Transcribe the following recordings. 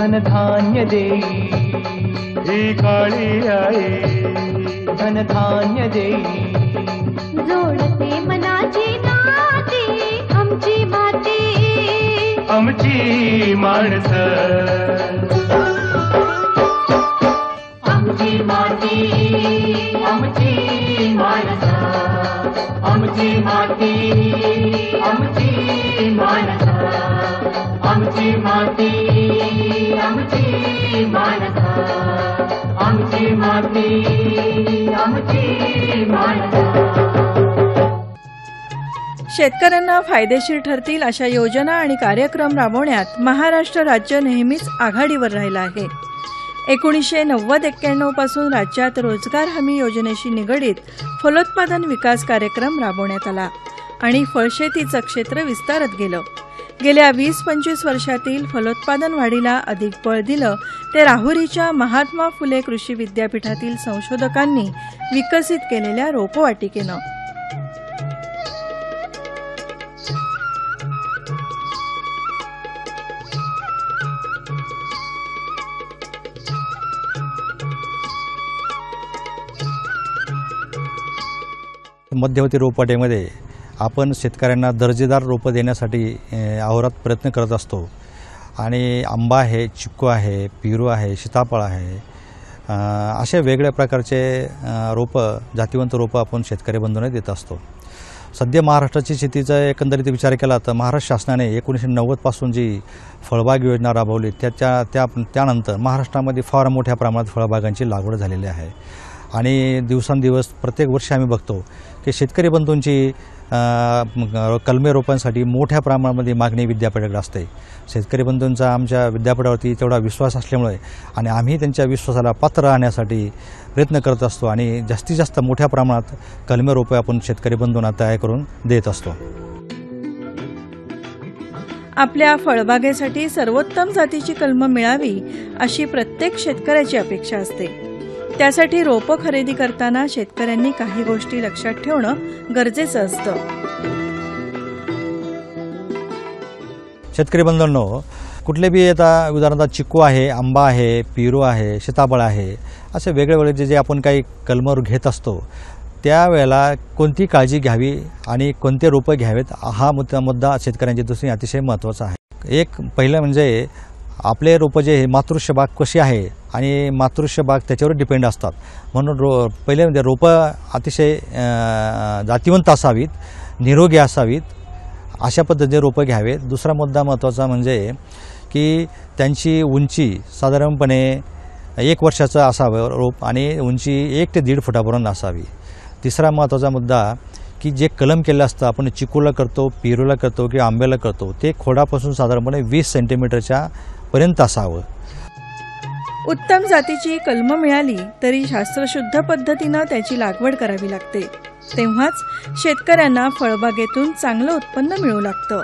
धनधान्य देई ही काळी आई धनधान्य देई जोडते मनाची नाती आमची माती आमची माणसं आमची माती आमची माणसं आमची माती आमची माणसं आमची माती आमची माणसं आमची माती आमची माणसं. शेतकऱ्यांना फायदेशीर ठरतील अशा योजना आणि कार्यक्रम राबवण्यात महाराष्ट्र राज्य नेहमीच आघाडीवर राहिला आहे. 1990-91 पासून राज्यात रोजगार हमी योजनेशी निगडीत फलोत्पादन विकास कार्यक्रम राबवण्यात आला आणि फळशेतीचं क्षेत्र विस्तारत गेलं. गेल्या 20-25 वर्षातील फलोत्पादन वाढीला अधिक बळ दिलं ते राहुरीच्या महात्मा फुले कृषी विद्यापीठातील संशोधकांनी विकसित केलेल्या रोपवाटिकेनं. मध्यवर्ती रोपवाटिकेमध्ये आपण शेतकऱ्यांना दर्जेदार रोपं देण्यासाठी अहोरात्र प्रयत्न करत असतो आणि आंबा आहे, चिक्कू आहे, पेरू आहे, सीताफळ आहे, अशा वेगळ्या प्रकारचे रोपं जातिवंत रोपं आपण शेतकरी बंधूंना देत असतो. सध्या महाराष्ट्राची शेतीचा एकंदरीत विचार केला तर महाराष्ट्र शासनाने 1990 पासून जी फळबाग योजना राबवली त्यानंतर महाराष्ट्रामध्ये फार मोठ्या प्रमाणात फळबागांची लागवड झालेली आहे आणि दिवसांदिवस प्रत्येक वर्षी आम्ही बघतो की शेतकरी बंधूंची कलमे रोपांसाठी मोठ्या प्रमाणामध्ये मागणी विद्यापीठाकडे असते. शेतकरी बंधूंचा आमच्या विद्यापीठावरती तेवढा विश्वास असल्यामुळे आणि आम्ही त्यांच्या विश्वासाला पात्र राहण्यासाठी प्रयत्न करत असतो आणि जास्तीत जास्त मोठ्या प्रमाणात कलमे रोपे आपण शेतकरी बंधूंना तयार करून देत असतो. आपल्या फळबागेसाठी सर्वोत्तम जातीची कलमं मिळावी अशी प्रत्येक शेतकऱ्याची अपेक्षा असते. त्यासाठी रोपं खरेदी करताना शेतकऱ्यांनी काही गोष्टी लक्षात ठेवणं गरजेचं असतं. शेतकरी बंधूंनो, कुठले बी आता उदाहरणार्थ चिक्कू आहे, आंबा आहे, पेरू आहे, सीताफळ आहे, असे वेगळे जे आपण काही कलमं घेत असतो त्यावेळेला कोणती काळजी घ्यावी आणि कोणते रोपं घ्यावेत हा मुद्दा शेतकऱ्यांच्या दृष्टीने अतिशय महत्त्वाचा आहे. एक पहिलं म्हणजे आपले रोपं जे मातृश्य बाग कशी आहे आणि मातृश्य बाग त्याच्यावर डिपेंड असतात, म्हणून पहिले म्हणजे रोपं अतिशय जातिवंत असावीत, निरोगी असावीत, अशा पद्धतीने रोपं घ्यावेत. दुसरा मुद्दा महत्त्वाचा म्हणजे की त्यांची उंची साधारणपणे 1 वर्षाचं असावं रोप आणि उंची 1 ते 1.5 फुटापर्यंत असावी. तिसरा महत्त्वाचा मुद्दा की जे कलम केलं असतं, आपण चिकूला करतो, पेरूला करतो किंवा आंब्याला करतो, ते खोडापासून साधारणपणे 20 सेंटीमीटरच्या पर्यंत असावं. उत्तम जातीची कलमं मिळाली तरी शास्त्रशुद्ध पद्धतीनं त्याची लागवड करावी लागते. तेव्हाच शेतकऱ्यांना फळबागेतून चांगलं उत्पन्न मिळू लागतं.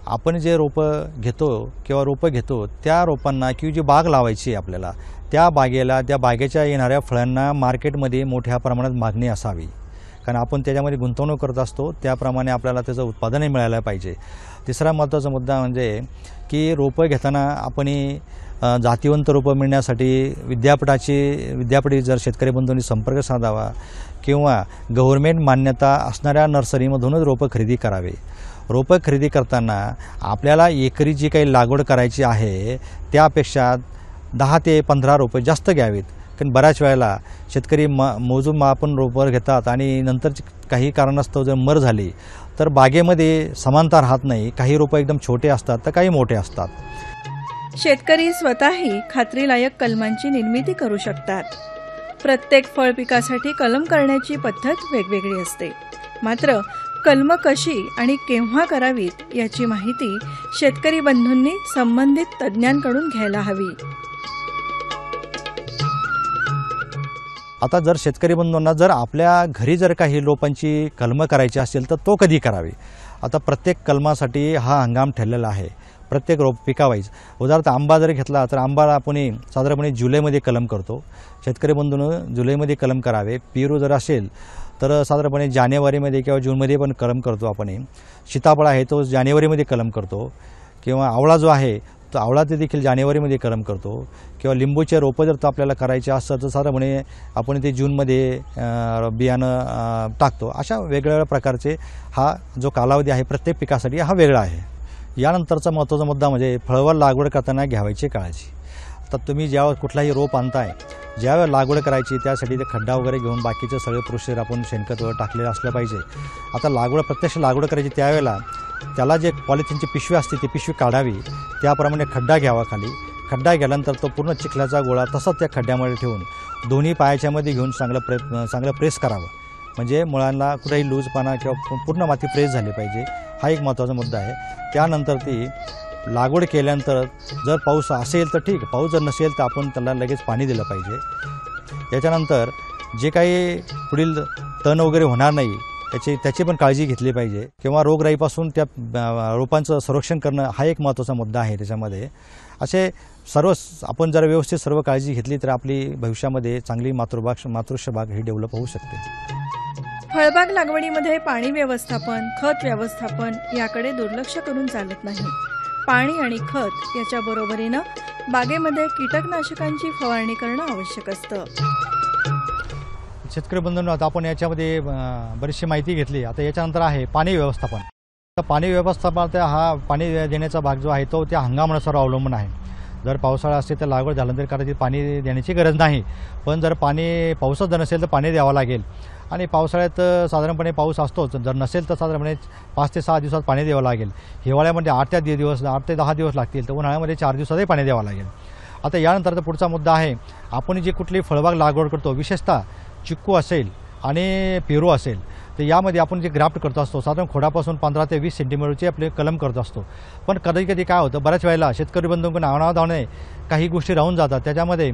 आपण जे रोपं घेतो त्या रोपांना किंवा जी बाग लावायची आपल्याला त्या बागेच्या येणाऱ्या फळांना मार्केटमध्ये मोठ्या प्रमाणात मागणी असावी, कारण आपण त्याच्यामध्ये गुंतवणूक करत असतो, त्याप्रमाणे आपल्याला त्याचं उत्पादनही मिळायला पाहिजे. तिसरा महत्त्वाचा मुद्दा म्हणजे की रोपं घेताना आपण जातिवंत रोपं मिळण्यासाठी विद्यापीठाची जर शेतकरी बंधूंनी संपर्क साधावा किंवा गव्हर्नमेंट मान्यता असणाऱ्या नर्सरीमधूनच रोपं खरेदी करावे. रोपं खरेदी करताना आपल्याला एकरी जी काही लागवड करायची आहे त्यापेक्षा 10 ते 15 रोपं जास्त घ्यावीत, कारण बऱ्याच वेळेला शेतकरी मोजून आपण रोपं घेतात आणि नंतर काही कारणास्तव जर मर झाली तर बागेमध्ये समानता राहत नाही. काही रोपं एकदम छोटे असतात तर काही मोठे असतात. शेतकरी स्वतःही खात्रीलायक कलमांची निर्मिती करू शकतात. प्रत्येक फळ पिकासाठी कलम करण्याची पद्धत वेगवेगळी असते, मात्र कलमं कशी आणि केव्हा करावीत याची माहिती शेतकरी बंधूंनी संबंधित तज्ज्ञांकडून घ्यायला हवी. आता जर शेतकरी बंधूंना जर आपल्या घरी जर काही रोपांची कलमं करायची असेल तर तो कधी करावी. आता प्रत्येक कलमासाठी हा हंगाम ठरलेला आहे, प्रत्येक रोप पिकावाईज. उदाहरणार्थ आंबा जर घेतला तर आंबाला आपण साधारणपणे जुलैमध्ये कलम करतो, शेतकरी बंधूंनी जुलैमध्ये कलम करावे. पेरू जर असेल तर साधारणपणे जानेवारीमध्ये किंवा जूनमध्ये पण कलम करतो आपण. सीताफळ आहे तो जानेवारीमध्ये कलम करतो, किंवा आवळा जो आहे तर आवळा ते देखील जानेवारीमध्ये कलम करतो किंवा लिंबूचे रोपं जर तर आपल्याला करायचे असतं तर साधारणपणे आपण ते जूनमध्ये बियाणं टाकतो. अशा वेगवेगळ्या प्रकारचे हा जो कालावधी आहे प्रत्येक पिकासाठी हा वेगळा आहे. यानंतरचा महत्त्वाचा मुद्दा म्हणजे फळबाग लागवड करताना घ्यावायची काळजी. आता तुम्ही ज्यावेळेस कुठलाही रोप आणताय, ज्यावेळेस लागवड करायची त्यासाठी ते खड्डा वगैरे घेऊन बाकीचे सगळे प्रोसेस आपण शेणखत वगैरे टाकलेलं असलं पाहिजे. आता प्रत्यक्ष लागवड करायची त्यावेळेला त्याला जे पॉलिथिनची पिशवी असते ती पिशवी काढावी, त्याप्रमाणे खड्डा घ्यावा. खाली खड्डा गेल्यानंतर तो पूर्ण चिखलाचा गोळा तसाच त्या खड्ड्यामध्ये ठेवून दोन्ही पायाच्यामध्ये घेऊन चांगलं प्रेस करावं. म्हणजे मुळांना कुठेही लूजपणा किंवा पूर्ण माती प्रेस झाली पाहिजे. हा एक महत्त्वाचा मुद्दा आहे. त्यानंतर ती लागवड केल्यानंतर जर पाऊस असेल तर ठीक, पाऊस जर नसेल तर आपण त्याला लगेच पाणी दिलं पाहिजे. याच्यानंतर जे काही पुढील तण वगैरे होणार नाही त्याची पण काळजी घेतली पाहिजे किंवा रोगराईपासून त्या रोपांचं संरक्षण करणं हा एक महत्त्वाचा मुद्दा आहे. त्याच्यामध्ये असे सर्व आपण जर व्यवस्थित सर्व काळजी घेतली तर आपली भविष्यामध्ये चांगली मातृश्य बाग ही डेव्हलप होऊ शकते. फळबाग लागवडीमध्ये पाणी व्यवस्थापन, खत व्यवस्थापन याकडे दुर्लक्ष करून चालत नाही. पाणी आणि खत याच्या बरोबरीनं बागेमध्ये कीटकनाशकांची फवारणी करणं आवश्यक असतं. शेतकरी बंधूंनो, आता आपण याच्यामध्ये बरीचशी माहिती घेतली. आता याच्यानंतर आहे पाणी व्यवस्थापन. तर पाणी व्यवस्थापन हा पाणी देण्याचा भाग जो आहे तो त्या हंगामानुसार अवलंबून आहे. जर पावसाळा असेल तर लागवड झाल्यानंतर कदाचित पाणी देण्याची गरज नाही, पण जर पावसात जर नसेल तर पाणी द्यावं लागेल. आणि पावसाळ्यात साधारणपणे पाऊस असतोच, जर नसेल तर साधारणपणे 5 ते 6 दिवसात पाणी द्यावं लागेल. हिवाळ्यामध्ये 8 ते 10 दिवस लागतील, तर उन्हाळ्यामध्ये 4 दिवसातही पाणी द्यावं लागेल. आता यानंतरचा पुढचा मुद्दा आहे, आपण जी कुठली फळबाग लागवड करतो, विशेषतः चिक्कू असेल आणि पेरू असेल, तर यामध्ये आपण जे ग्राफ्ट करत असतो साधारण खोडापासून 15 ते 20 सेंटीमीटरचे आपले कलम करत असतो. पण कधी काय होतं, बऱ्याच वेळेला शेतकरी बंधूंकडून अनावधानाने काही गोष्टी राहून जातात. त्याच्यामध्ये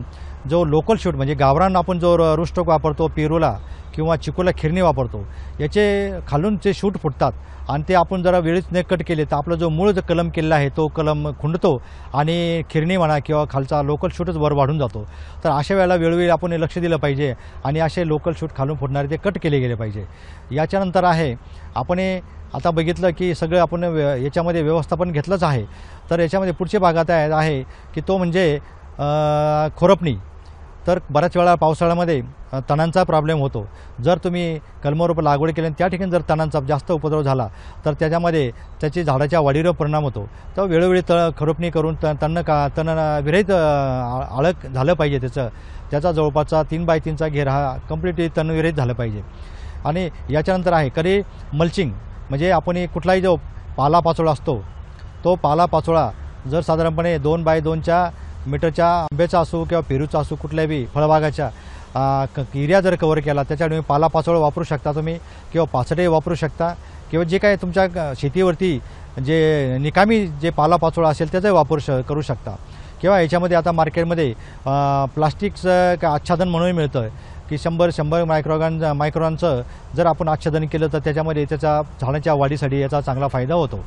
जो लोकल शूट म्हणजे गावरान आपण जो रुस्टोक वापरतो, पेरूला किंवा चिकूला खिरणी वापरतो, याचे खालून जे शूट फुटतात आणि ते आपण जरा वेळीच न कट केले तर आपला जो मूळ जो कलम केलेला आहे तो कलम खुंडतो आणि खिरणी म्हणा किंवा खालचा लोकल शूटच वर वाढून जातो. तर अशा वेळेला वेळोवेळी आपण लक्ष दिलं पाहिजे आणि असे लोकल शूट खालून फुटणारे ते कट केले गेले पाहिजे. याच्यानंतर आहे, आपण आता बघितलं की सगळं आपण याच्यामध्ये व्यवस्थापन घेतलंच आहे. तर याच्यामध्ये पुढच्या भागात आहे की तो म्हणजे खुरपणी. तर बऱ्याच वेळा पावसाळ्यामध्ये तणांचा प्रॉब्लेम होतो. जर तुम्ही कलमरोप लागवड केली आणि त्या ठिकाणी जर तणांचा जास्त उपद्रव झाला तर त्याच्यामध्ये त्याची झाडाच्या वाढीवर परिणाम होतो. तर वेळोवेळी खुरपणी करून तण विरहित आळक झालं पाहिजे. त्याचा जवळपासचा 3x3चा घेर हा कम्प्लिटली तणविरहित झालं पाहिजे. आणि याच्यानंतर आहे कधी मल्चिंग, म्हणजे आपण कुठलाही जो पालापाचोळा असतो तो पालापाचोळा जर साधारणपणे 2x2 मीटरच्या आंब्याचा असो किंवा पेरूचा असो, कुठल्याही फळबागाच्या एरिया जर कव्हर केला त्याच्यावर तुम्ही पालापाचोळा वापरू शकता तुम्ही, किंवा पाचडे वापरू शकता, किंवा जे काय तुमच्या शेतीवरती जे निकामी जे पालापाचोळा असेल त्याचाही वापर करू शकता. किंवा याच्यामध्ये आता मार्केटमध्ये प्लास्टिकचं आच्छादन म्हणून मिळतं की 100 मायक्रॉनचं जर आपण आच्छादन केलं तर त्याच्यामध्ये त्याच्या झाडाच्या वाढीसाठी याचा चांगला फायदा होतो.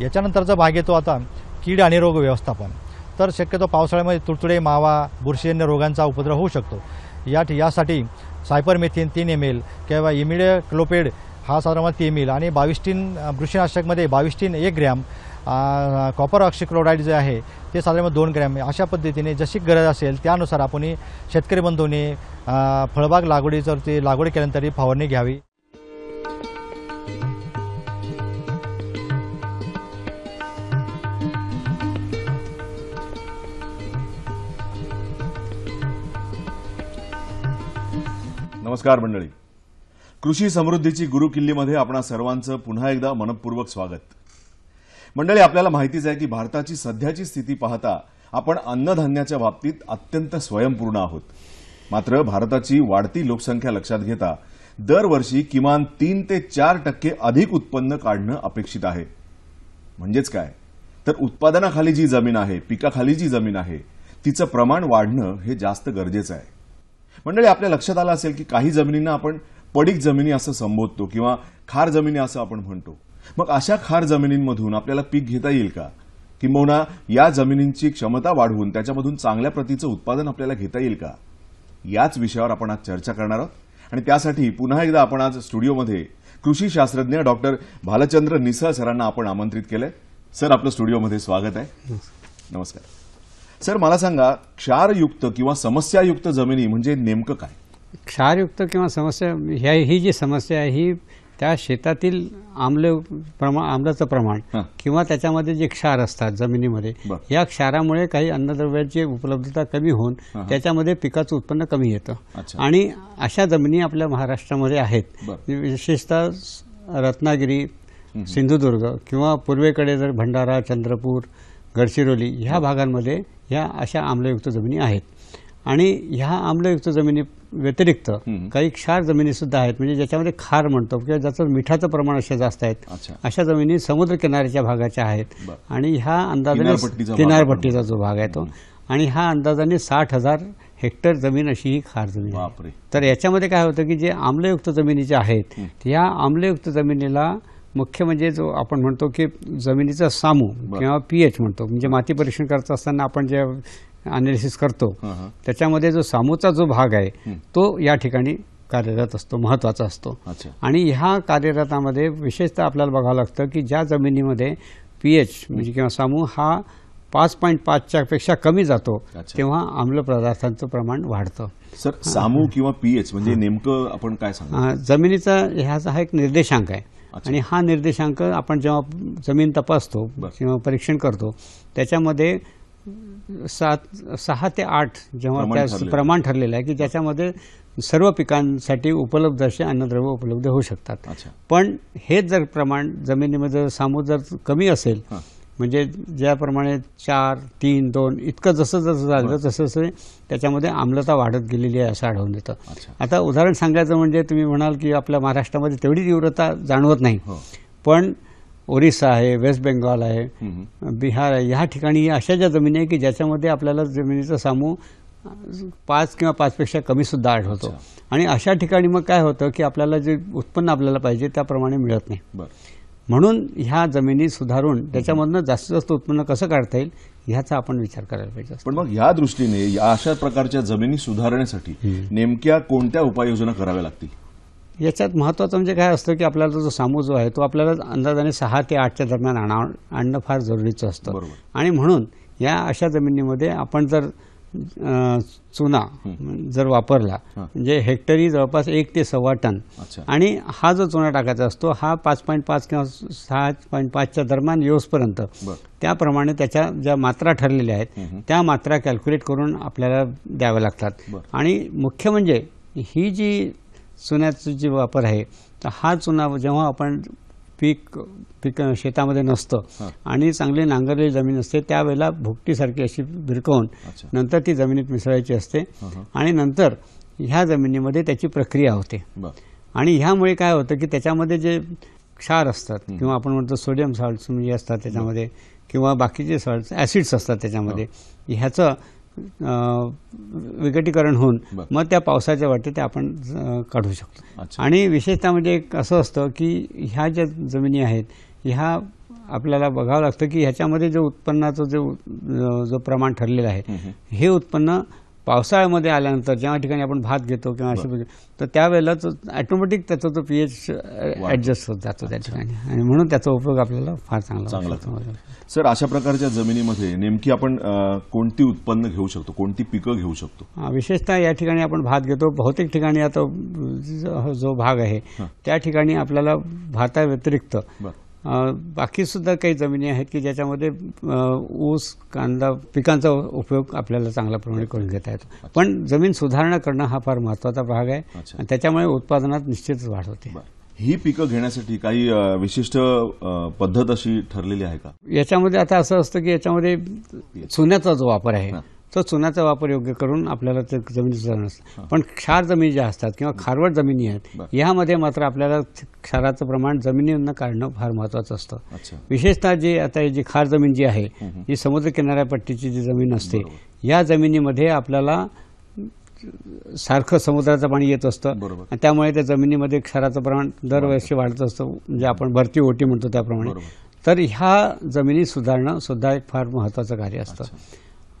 याच्यानंतरचा भाग येतो आता कीड आणि रोग व्यवस्थापन. तर शक्यतो पावसाळ्यामध्ये तुडतुडे, मावा, बुरशीजन्य रोगांचा उपद्रव होऊ शकतो. यासाठी सायपरमेथिन 3 ml किंवा इमिडाक्लोपिड हा साधारण 3 ml आणि 22 बुरशीनाशकमध्ये 22 1 ग्रॅम, कॉपर ऑक्सिक्लोराईड जे आहे ते साधारण 2 ग्रॅम, अशा पद्धतीने जशी गरज असेल त्यानुसार आपण शेतकरी बंधूंनी फळबाग लागवडीचं ते लागवड केल्यानंतर फवारणी घ्यावी. नमस्कार मंडळी, कृषी समृद्धीची गुरुकिल्लीमध्ये आपणा सर्वांचं पुन्हा एकदा मनपूर्वक स्वागत. मंडळी, आपल्याला माहितीच आहे की भारताची सध्याची स्थिती पाहता आपण अन्नधान्याच्या बाबतीत अत्यंत स्वयंपूर्ण आहोत. मात्र भारताची वाढती लोकसंख्या लक्षात घेता दरवर्षी किमान 3 ते 4% अधिक उत्पन्न काढणं अपेक्षित आहे. म्हणजेच काय, तर उत्पादनाखाली जी जमीन आहे, पिकाखाली जी जमीन आहे, तिचं प्रमाण वाढणं हे जास्त गरजेचं आहे. मंडळी, आपल्या लक्षात आलं असेल की काही जमिनींना आपण पडीक जमिनी असं संबोधतो किंवा खार जमिनी असं आपण म्हणतो. मग अशा खार जमिनींमधून आपल्याला पीक घेता येईल का? किंबहुना या जमिनींची क्षमता वाढवून त्याच्यामधून चांगल्या प्रतीचं उत्पादन आपल्याला घेता येईल का? याच विषयावर आपण आज चर्चा करणार आहोत. आणि त्यासाठी पुन्हा एकदा आपण आज स्टुडिओमध्ये कृषी शास्त्रज्ञ डॉक्टर भालचंद्र निसळ सरांना आपण आमंत्रित केलंय. सर, आपलं स्टुडिओमध्ये स्वागत आहे. नमस्कार सर, मला सांगा क्षारयुक्त किंवा समस्यायुक्त जमिनी म्हणजे नेमकं काय? क्षारयुक्त किंवा समस्या ही जी समस्या आहे ही त्या शेतातील आम्लाचं प्रमाण किंवा त्याच्यामध्ये जे क्षार असतात जमिनीमध्ये, या क्षारामुळे काही अन्नद्रव्याची उपलब्धता कमी होऊन त्याच्यामध्ये पिकाचं उत्पन्न कमी येतं आणि अशा जमिनी आपल्या महाराष्ट्रामध्ये आहेत. विशेषतः रत्नागिरी, सिंधुदुर्ग किंवा पूर्वेकडे जर भंडारा, चंद्रपूर, गडचिरोली ह्या भागांमध्ये ह्या अशा आम्लयुक्त जमिनी आहेत. आणि ह्या आम्लयुक्त जमिनी व्यतिरिक्त काही क्षार जमिनी सुद्धा आहेत, म्हणजे ज्याच्यामध्ये खार म्हणतो किंवा ज्याचं मिठाचं प्रमाण असे जास्त आहेत, अशा जमिनी समुद्र किनाऱ्याच्या भागाच्या आहेत. आणि ह्या अंदाजाने किनारपट्टीचा जो भाग आहे तो, आणि हा अंदाजाने 60,000 हेक्टर जमीन अशी ही खार जमीन आहे. तर याच्यामध्ये काय होतं की जे आम्लयुक्त जमिनी ज्या आहेत, या आम्लयुक्त जमिनीला मुख्य म्हणजे जो आपण म्हणतो की जमिनीचा सामू किंवा पीएच म्हणतो, म्हणजे माती परीक्षण करत असताना आपण जे अनालिसिस करतो त्याच्यामध्ये जो सामूचा जो भाग आहे तो या ठिकाणी कार्यरत असतो, महत्त्वाचा असतो. आणि ह्या कार्यरतामध्ये विशेषतः आपल्याला बघावं लागतं की ज्या जमिनीमध्ये पीएच म्हणजे किंवा सामू हा 5.5च्या पेक्षा कमी जातो तेव्हा आम्ल पदार्थांचं प्रमाण वाढतं. सर, सामू किंवा पीएच म्हणजे नेमकं आपण काय सांगतो? जमिनीचा ह्याचा हा एक निर्देशांक आहे आणि हा निर्देशांक आपण जेव्हा जमीन तपासतो किंवा परीक्षण करतो त्याच्यामध्ये 6 ते 8 जेव्हा त्या प्रमाण ठरलेलं आहे की ज्याच्यामध्ये सर्व पिकांसाठी उपलब्ध असे अन्नद्रव्य उपलब्ध होऊ शकतात. पण हेच जर प्रमाण जमिनीमध्ये सामू जर कमी असेल, म्हणजे ज्याप्रमाणे 4, 3, 2 इतकं जसं झालं तसं त्याच्यामध्ये आम्लता वाढत गेलेली आहे असं आढळून येतं. आता उदाहरण सांगायचं म्हणजे तुम्ही म्हणाल की आपल्या महाराष्ट्रामध्ये तेवढी तीव्रता जाणवत नाही, पण ओरिसा आहे, वेस्ट बेंगॉल आहे, बिहार आहे, ह्या ठिकाणी अशा ज्या जमिनी आहे की ज्याच्यामध्ये आपल्याला जमिनीचा सामू 5 किंवा 5पेक्षा कमी सुद्धा आढळतो. आणि अशा ठिकाणी मग काय होतं की आपल्याला जे उत्पन्न आपल्याला पाहिजे त्याप्रमाणे मिळत नाही. म्हणून ह्या जमिनी सुधारून त्याच्यामधनं जास्तीत जास्त उत्पन्न कसं काढता येईल ह्याचा आपण विचार करायला पाहिजे. पण मग ह्या दृष्टीने अशा प्रकारच्या जमिनी सुधारण्यासाठी नेमक्या कोणत्या उपाययोजना कराव्या लागतील? याच्यात महत्त्वाचं म्हणजे काय असतं की आपल्याला जो सामू जो आहे तो आपल्याला अंदाजाने 6 ते 8च्या दरम्यान आणणं फार जरुरीचं असतं. आणि म्हणून या अशा जमिनीमध्ये आपण जर चुना जर वापरला म्हणजे हेक्टरी जवळपास 1 ते 1.25 टन, आणि हा जो चुना टाकायचा असतो हा 5.5 किंवा 6.5च्या दरम्यान येऊसपर्यंत त्याप्रमाणे त्याच्या ज्या मात्रा ठरलेल्या आहेत त्या मात्रा कॅल्क्युलेट करून आपल्याला द्याव्या लागतात. आणि मुख्य म्हणजे ही जी चुन्याचा जी वापर आहे तर हा चुना जेव्हा आपण पीक शेतामध्ये नसतं आणि चांगली नांगरलेली जमीन असते त्यावेळेला भुकटीसारखी अशी भिरकवून नंतर ती जमिनीत मिसळायची असते आणि नंतर ह्या जमिनीमध्ये त्याची प्रक्रिया होते. आणि ह्यामुळे काय होतं की त्याच्यामध्ये जे क्षार असतात किंवा आपण म्हणतो सोडियम सॉल्ट्स जे असतात त्याच्यामध्ये किंवा बाकीचे सॉल्ट्स ॲसिड्स असतात त्याच्यामध्ये, ह्याचं विघटीकरण होऊन मग त्या पावसाच्या वाटे ते आपण काढू शकतो. आणि विशेषतः म्हणजे एक असं असतं की ह्या ज्या जमिनी आहेत ह्या आपल्याला बघावं लागतं की ह्याच्यामध्ये जो उत्पन्नाचं जो प्रमाण ठरलेलं आहे हे उत्पन्न पावसाळ्यामध्ये आल्यानंतर ज्या ठिकाणी आपण भात घेतो किंवा अशी तर त्यावेळेलाच ऑटोमॅटिक त्याचा तो पीएच ॲडजस्ट होत जातो त्या ठिकाणी, आणि म्हणून त्याचा उपयोग आपल्याला फार चांगला होतो. सर, अशा प्रकारच्या जमिनीमध्ये नेमकी आपण कोणती उत्पन्न घेऊ शकतो, कोणती पिकं घेऊ शकतो? विशेषतः या ठिकाणी आपण भात घेतो. बहुतेक ठिकाणी आता जो भाग आहे त्या ठिकाणी आपल्याला भाताव्यतिरिक्त बाकी सुद्धा काही जमिनी आहेत की ज्याच्यामध्ये ऊस, कांदा पिकांचा उपयोग आपल्याला चांगल्या प्रमाणे करून घेता येतो. पण जमीन सुधारणा करणं हा फार महत्त्वाचा भाग आहे आणि त्याच्यामुळे उत्पादनात निश्चितच वाढ होते. ही पिकं घेण्यासाठी काही विशिष्ट पद्धत अशी ठरलेली आहे का? याच्यामध्ये आता असं असतं की याच्यामध्ये चुन्याचा जो वापर आहे तो चुन्याचा वापर योग्य करून आपल्याला ते जमीन सुधारणा असतं. पण क्षार जमिनी ज्या असतात किंवा खारवट जमिनी आहेत यामध्ये मात्र आपल्याला क्षाराचं प्रमाण जमिनीवरनं काढणं फार महत्त्वाचं असतं. विशेषतः जे आता जी खार जमीन जी आहे जी समुद्र किनाऱ्यापट्टीची जी जमीन असते या जमिनीमध्ये आपल्याला सारखं समुद्राचं पाणी येत असतं आणि त्यामुळे त्या जमिनीमध्ये क्षाराचं प्रमाण दरवर्षी वाढत असतं, म्हणजे आपण भरती ओटी म्हणतो त्याप्रमाणे. तर ह्या जमिनी सुधारणं सुद्धा एक फार महत्त्वाचं कार्य असतं.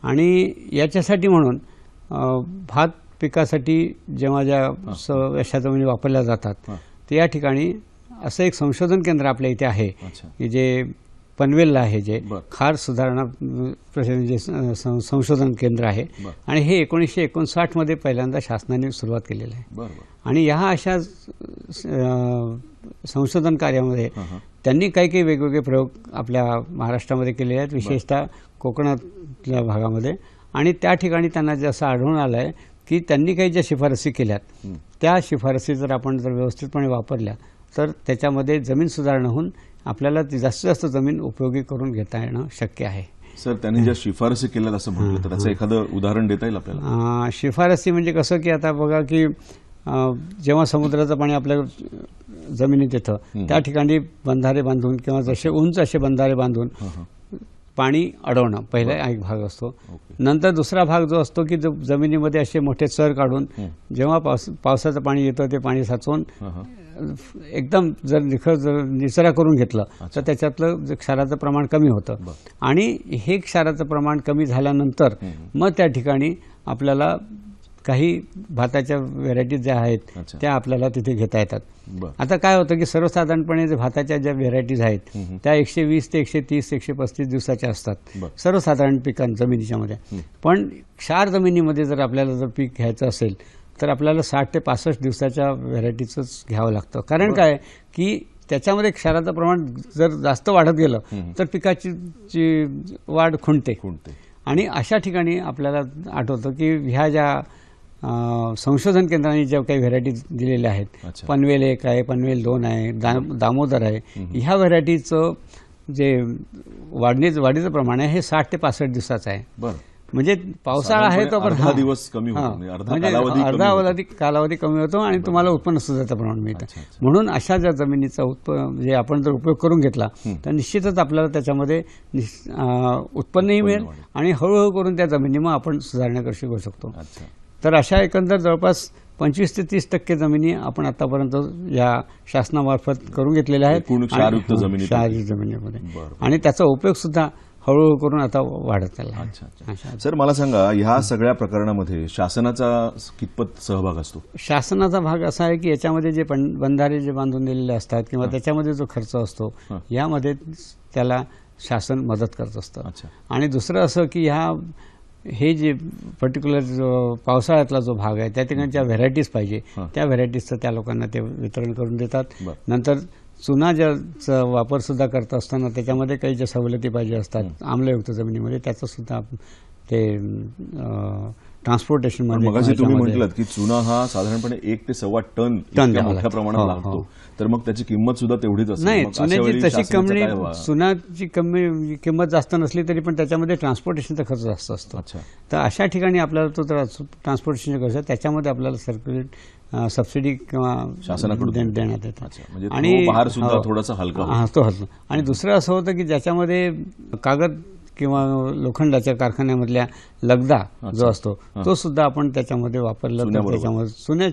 आणि याच्यासाठी म्हणून भात पिकासाठी जेव्हा ज्या अशा जमिनी वापरल्या जातात तर या ठिकाणी असं एक संशोधन केंद्र आपल्या इथे आहे की जे पनवेलला आहे जे खार सुधारणा जे संशोधन केंद्र आहे आणि हे 1959 मध्ये पहिल्यांदा शासनाने सुरुवात केलेलं आहे. आणि ह्या अशा संशोधन कार्यामध्ये त्यांनी काही वेगवेगळे प्रयोग आपल्या महाराष्ट्रामध्ये केले आहेत, विशेषतः कोकणातल्या भागामध्ये. आणि त्या ठिकाणी त्यांना जे असं आढळून आलं आहे की त्यांनी काही ज्या शिफारसी केल्यात त्या शिफारसी जर आपण व्यवस्थितपणे वापरल्या तर त्याच्यामध्ये जमीन सुधारणा होऊन आपल्याला ती जास्तीत जास्त जमीन उपयोगी करून घेता येणं शक्य आहे. सर, त्यांनी ज्या शिफारसी केल्यात असं म्हटलं तर त्याचं एखादं उदाहरण देता येईल आपल्याला? शिफारसी म्हणजे कसं की आता बघा की जेव्हा समुद्राचं पाणी आपल्या जमिनीत येतं त्या ठिकाणी बंधारे बांधून किंवा जसे उंच असे बंधारे बांधून पाणी अडवणं पहिला एक भाग असतो. नंतर दुसरा भाग जो असतो की जमिनीमध्ये असे मोठे चर काढून जेव्हा पावसाचं पाणी येतं ते पाणी साचवून एकदम जर निचरा करून घेतलं तर त्याच्यातलं क्षाराचं प्रमाण कमी होतं. आणि हे क्षाराचं प्रमाण कमी झाल्यानंतर मग त्या ठिकाणी आपल्याला काही भाताच्या व्हेरायटीज ज्या आहेत त्या आपल्याला तिथे घेता येतात. आता काय होतं की सर्वसाधारणपणे भाताच्या ज्या व्हेरायटीज आहेत त्या 120 ते 130 135 दिवसाच्या असतात सर्वसाधारण पिकां जमिनीच्या मध्ये. पण क्षार जमिनीमध्ये जर आपल्याला जर पीक घ्यायचं असेल तर आपल्याला 60 ते 65 दिवसाच्या व्हेरायटीचंच घ्यावं लागतं. कारण काय की त्याच्यामध्ये क्षाराचं प्रमाण जर जास्त वाढत गेलं तर पिकाची वाढ खुंटते. आणि अशा ठिकाणी आपल्याला आठवतं की ह्या ज्या संशोधन केंद्रांनी ज्या काही व्हेरायटीज दिलेल्या आहेत, पनवेल 1 आहे, पनवेल 2 आहे, दामोदर आहे, ह्या व्हेरायटीचं जे वाढीचं प्रमाण आहे हे 60 ते 65 दिवसाचं आहे. म्हणजे पावसाळा आहे तो पण दिवस कमी होतो, म्हणजे अर्धा कालावधी कमी होतो आणि तुम्हाला उत्पन्न सुधारतं प्रमाण मिळतं. म्हणून अशा ज्या जमिनीचा जे आपण जर उपयोग करून घेतला तर निश्चितच आपल्याला त्याच्यामध्ये उत्पन्नही मिळेल आणि हळूहळू करून त्या जमिनी मग आपण सुधारणा करू शिकू शकतो. तर अशा एकंदर जवळपास 25 ते 30% जमिनी आपण आतापर्यंत या शासनामार्फत करून घेतलेल्या आहेत क्षारयुक्त जमिनीमध्ये. आणि त्याचा उपयोग सुद्धा हळूहळू करून आता वाढत चालला. सर, मला सांगा, ह्या सगळ्या प्रकरणामध्ये शासनाचा कितपत सहभाग असतो? शासनाचा भाग असा आहे की याच्यामध्ये जे बंधारे जे बांधून दिलेले असतात किंवा त्याच्यामध्ये जो खर्च असतो यामध्ये त्याला शासन मदत करत असतं. आणि दुसरं असं की हे जे पर्टिक्युलर पावसाळ्यातला जो भाग आहे त्या ठिकाणी ज्या व्हेरायटीज पाहिजे त्या व्हेरायटीजचं त्या लोकांना ते वितरण करून देतात. नंतर चुना ज्याचा वापर सुद्धा करत असताना त्याच्यामध्ये काही ज्या सवलती पाहिजे असतात आम्लयुक्त जमिनीमध्ये त्याचं सुद्धा ते ट्रान्सपोर्टेशन मध्ये. मगाशी तुम्ही म्हटलं की चुना हा साधारणपणे 1 ते 1.25 टन मोठ्या प्रमाणात लागतो, तर मग त्याची किंमत सुद्धा तेवढीच असते. नाही, चुन्याची तशी चुनाची किंमत जास्त नसली तरी पण त्याच्यामध्ये ट्रान्सपोर्टेशनचा खर्च जास्त असतो. तर अशा ठिकाणी आपल्याला तो ट्रान्सपोर्टेशनचा खर्च त्याच्यामध्ये आपल्याला सर्क्युलेट सबसिडी किंवा शासनाकडून देण्यात येतात. आणि थोडासा हलका तो हलका. आणि दुसरं असं होतं की ज्याच्यामध्ये कागद किंवा लोखंडाच्या कारखान्यामधल्या लगदा जो असतो तो सुद्धा आपण त्याच्यामध्ये वापरला तर त्याच्यामध्ये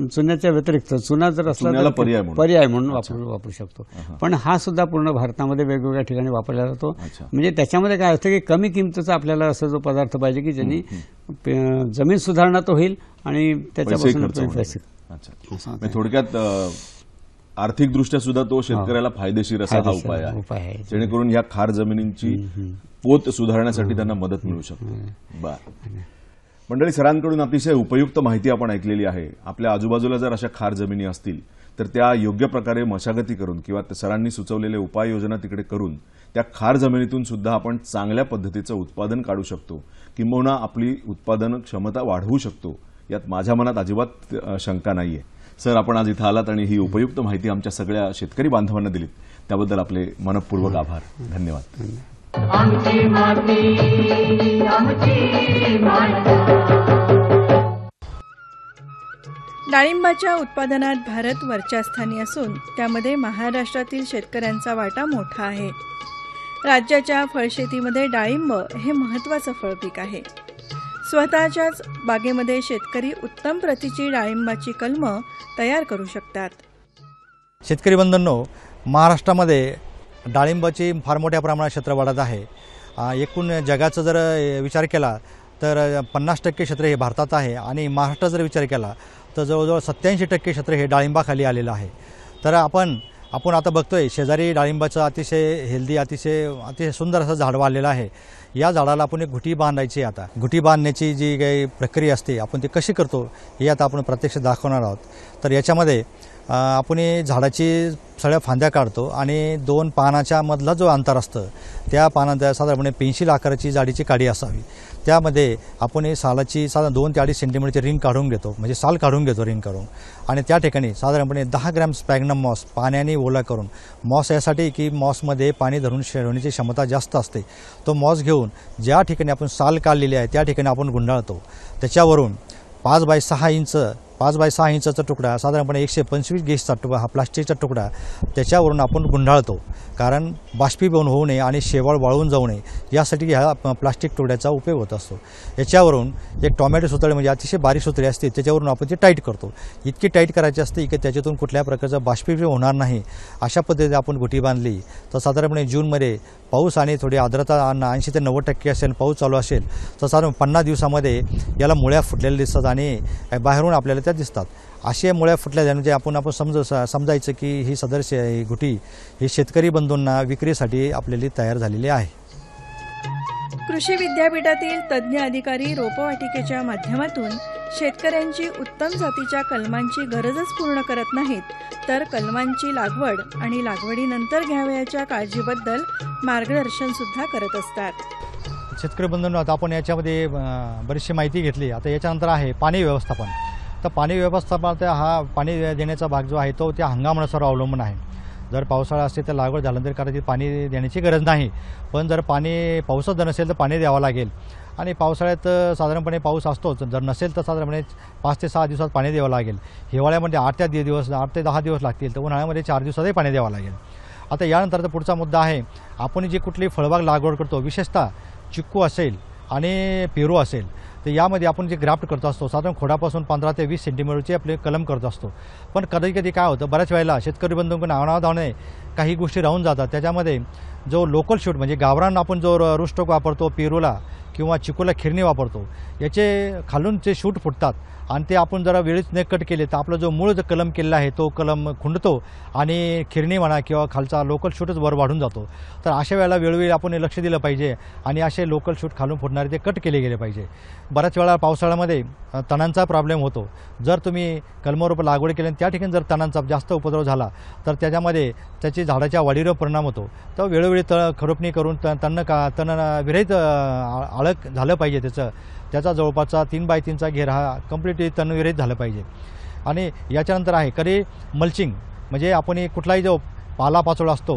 चुन्याच्या व्यतिरिक्त चुना जर असला तर पर्याय म्हणून वापरू शकतो. पण हा सुद्धा पूर्ण भारतामध्ये वेगवेगळ्या ठिकाणी वापरला जातो. म्हणजे त्याच्यामध्ये काय असतं की कमी किमतीचा आपल्याला असा जो पदार्थ पाहिजे की ज्यांनी जमीन सुधारणा तो होईल आणि त्याच्यापासून पैसे. थोडक्यात आर्थिकदृष्ट्या सुद्धा तो शेतकऱ्याला फायदेशीर असा हा उपाय आहे, जेणेकरून ह्या खार जमिनींची पोत सुधारण्यासाठी त्यांना मदत मिळू शकते. मंडळी, सरांकडून अतिशय उपयुक्त माहिती आपण ऐकलेली आहे. आपल्या आजूबाजूला जर अशा खार जमिनी असतील तर त्या योग्य प्रकारे मशागती करून किंवा सरांनी सुचवलेले उपाययोजना तिकडे करून त्या खार जमिनीतून सुद्धा आपण चांगल्या पद्धतीचं उत्पादन काढू शकतो, किंबहुना आपली उत्पादन क्षमता वाढवू शकतो, यात माझ्या मनात अजिबात शंका नाहीये. सर, आपण आज इथं आलात आणि ही उपयुक्त माहिती आमच्या सगळ्या शेतकरी बांधवांना दिलीत त्याबद्दल आपले मनपूर्वक आभार. धन्यवाद. आमची माती आमची माती. डाळिंबाच्या उत्पादनात भारत वरच्या स्थानी असून त्यामध्ये महाराष्ट्रातील शेतकऱ्यांचा वाटा मोठा आहे. राज्याच्या फळशेतीमध्ये डाळिंब हे महत्त्वाचं फळपीक आहे. स्वतःच्याच बागेमध्ये शेतकरी उत्तम प्रतीची डाळिंबाची कलमं तयार करू शकतात. शेतकरी बंधूंनो, महाराष्ट्रामध्ये डाळिंबाची फार मोठ्या प्रमाणात क्षेत्र वाढत आहे. एकूण जगाचा जर विचार केला तर 50% क्षेत्र हे भारतात आहे आणि महाराष्ट्रात जर विचार केला तर जवळजवळ 87% क्षेत्र हे डाळिंबाखाली आलेलं आहे. तर आपण आपण आता बघतोय शेजारी डाळिंबाचं अतिशय हेल्दी अतिशय सुंदर असं झाड वाढलेलं आहे. या झाडाला आपण एक घुटी बांधायची. आता घुटी बांधण्याची जी काही प्रक्रिया असते आपण ती कशी करतो हे आता आपण प्रत्यक्ष दाखवणार आहोत. तर याच्यामध्ये आपण झाडाची सगळ्या फांद्या काढतो आणि 2 पानाच्या मधला जो अंतर असतं त्या पानात साधारणपणे पेन्सिल आकाराची जाडीची काडी असावी. त्यामध्ये आपण सालाची साधारण 2 ते 2.5 सेंटीमीटरची रिंग काढून घेतो, म्हणजे साल काढून घेतो रिंग काढून. आणि त्या ठिकाणी साधारणपणे 10 ग्रॅम स्पॅग्नम मॉस पाण्याने ओला करून, मॉस यासाठी की मॉसमध्ये पाणी धरून ठेवण्याची क्षमता जास्त असते, तो मॉस घेऊन ज्या ठिकाणी आपण साल काढलेली आहे त्या ठिकाणी आपण गुंडाळतो. त्याच्यावरून 5 बाय 6 इंचाचा तुकडा साधारणपणे 125 गेजचा तुकडा हा प्लास्टिकचा तुकडा त्याच्यावरून आपण गुंडाळतो. कारण बाष्पीभवन होऊ नये आणि शेवाळ वाळून जाऊ नये यासाठी ह्या प्लास्टिक तुकड्याचा उपयोग होत असतो. याच्यावरून एक टोमॅटो सुतळी म्हणजे अतिशय बारीक सुतळी असते त्याच्यावरून आपण ती टाईट करतो. इतकी टाईट करायची असते की त्याच्यातून कुठल्याही प्रकारचं बाष्पीभवन होणार नाही. अशा पद्धतीने आपण गुटी बांधली तर साधारणपणे जूनमध्ये पाऊस आणि थोडी आर्द्रता 80 ते 90% असेल, पाऊस चालू असेल तर साधारण 50 दिवसामध्ये याला मुळ्या फुटलेल्या दिसतात आणि बाहेरून आपल्याला त्या दिसतात. असे मुळ्या फुटल्या म्हणजे आपण समजायचं की ही सदर गुटी ही शेतकरी बंधूंना विक्रीसाठी आपल्याला तयार झालेली आहे. कृषी विद्यापीठातील तज्ज्ञ अधिकारी रोपवाटिकेच्या माध्यमातून शेतकऱ्यांची उत्तम जातीच्या कलमांची गरजच पूर्ण करत नाहीत, तर कलमांची लागवड आणि लागवडीनंतर घ्यावयाच्या काळजीबद्दल मार्गदर्शन सुद्धा करत असतात. शेतकरी बंधूंनो, आता आपण याच्यामध्ये बरीचशी माहिती घेतली. आता याच्यानंतर आहे पाणी व्यवस्थापन. तर पाणी व्यवस्थापनात हा पाणी देण्याचा भाग जो आहे तो त्या हंगामानुसार अवलंबून आहे. जर पावसाळा असेल तर लागवड झाल्यानंतर करायची पाणी देण्याची गरज नाही, पण जर पावसात जर नसेल तर पाणी द्यावं लागेल. आणि पावसाळ्यात साधारणपणे पाऊस असतोच, जर नसेल तर साधारणपणे 5 ते 6 दिवसात पाणी द्यावं लागेल. हिवाळ्यामध्ये 8 ते 10 दिवस लागतील, तर उन्हाळ्यामध्ये 4 दिवसातही पाणी द्यावं लागेल. आता यानंतरचा पुढचा मुद्दा आहे, आपण जी कुठली फळबाग लागवड करतो, विशेषतः चिक्कू असेल आणि पेरू असेल, तर यामध्ये आपण जे ग्राफ्ट करत असतो साधारण खोडापासून 15 ते 20 सेंटीमीटरचे आपले कलम करत असतो. पण कधी काय होतं, बऱ्याच वेळेला शेतकरी बंधूंकडून अनावधानाने काही गोष्टी राहून जातात. त्याच्यामध्ये जो लोकल शूट म्हणजे गावरान आपण जो रुस्टोक वापरतो पेरूला किंवा चिकूला खिरणी वापरतो, याचे खालून जे शूट फुटतात आणि ते आपण जरा वेळीच न कट केले तर आपला जो मूळ जो कलम केलेला आहे तो कलम खुंडतो आणि खिरणी म्हणा किंवा खालचा लोकल शूटच वर वाढून जातो. तर अशा वेळेला वेळोवेळी आपण लक्ष दिलं पाहिजे आणि असे लोकल शूट खालून फुटणारे ते कट केले गेले पाहिजे. बऱ्याच वेळा पावसाळ्यामध्ये तणांचा प्रॉब्लेम होतो. जर तुम्ही कलमरोप लागवड केली त्या ठिकाणी जर तणांचा जास्त उपद्रव झाला तर त्याच्यामध्ये त्याची झाडाच्या वाढीवर परिणाम होतो. तर वेळोवेळी खरोपणी करून तण विरहित आळक झालं पाहिजे. त्याचा जवळपासचा 3 बाय 3चा घेर हा कम्प्लिटली तणविरहित झालं पाहिजे. आणि याच्यानंतर आहे कधी मल्चिंग, म्हणजे आपण कुठलाही जो पालापाचोळा असतो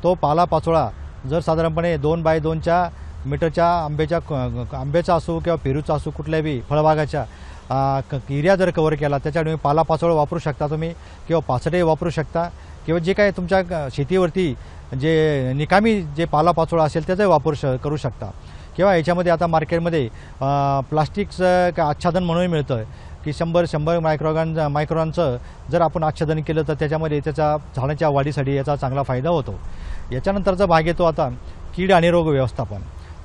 तो पालापाचोळा जर साधारणपणे 2 बाय 2च्या मीटरच्या आंब्याचा असो किंवा पेरूचा असो कुठल्याही फळबागाच्या एरिया जर कव्हर केला त्याच्यावर तुम्ही पालापाचोळा वापरू शकता तुम्ही, किंवा पाचडे वापरू शकता, किंवा जे काही तुमच्या शेतीवरती जे निकामी जे पालापाचोळा असेल त्याचा वापर करू शकता. किंवा याच्यामध्ये आता मार्केटमध्ये प्लास्टिकचं आच्छादन म्हणून मिळतं की 100 मायक्रॉनचं जर आपण आच्छादन केलं तर त्याच्यामध्ये त्याच्या झाडाच्या वाढीसाठी याचा चांगला फायदा होतो. याच्यानंतरचा भाग येतो आता कीड आणि रोग व्यवस्थापन.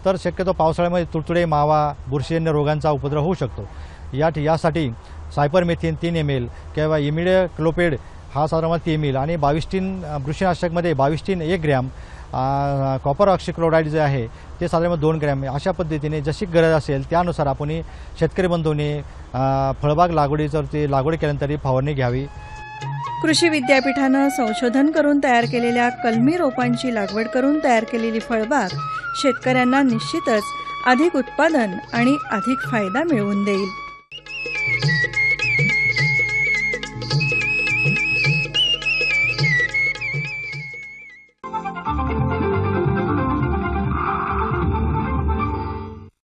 तर शक्यतो पावसाळ्यामध्ये तुडतुडे, मावा, बुरशीजन्य रोगांचा उपद्रव होऊ शकतो. यासाठी सायपरमेथिन 3 ml किंवा इमिडाक्लोपिड हा साधारण 3 ml आणि 22 बुरशीनाशकमध्ये 22 1 ग्रॅम, कॉपर ऑक्सिक्लोराईड जे आहे ते साधारण 2 ग्रॅम, अशा पद्धतीने जशी गरज असेल त्यानुसार आपण शेतकरी बंधूंनी फळबाग लागवडीवरती लागवड केल्यानंतर फवारणी घ्यावी. कृषी विद्यापीठानं संशोधन करून तयार केलेल्या कलमी रोपांची लागवड करून तयार केलेली फळबाग शेतकऱ्यांना निश्चितच अधिक उत्पादन आणि अधिक फायदा मिळवून देईल.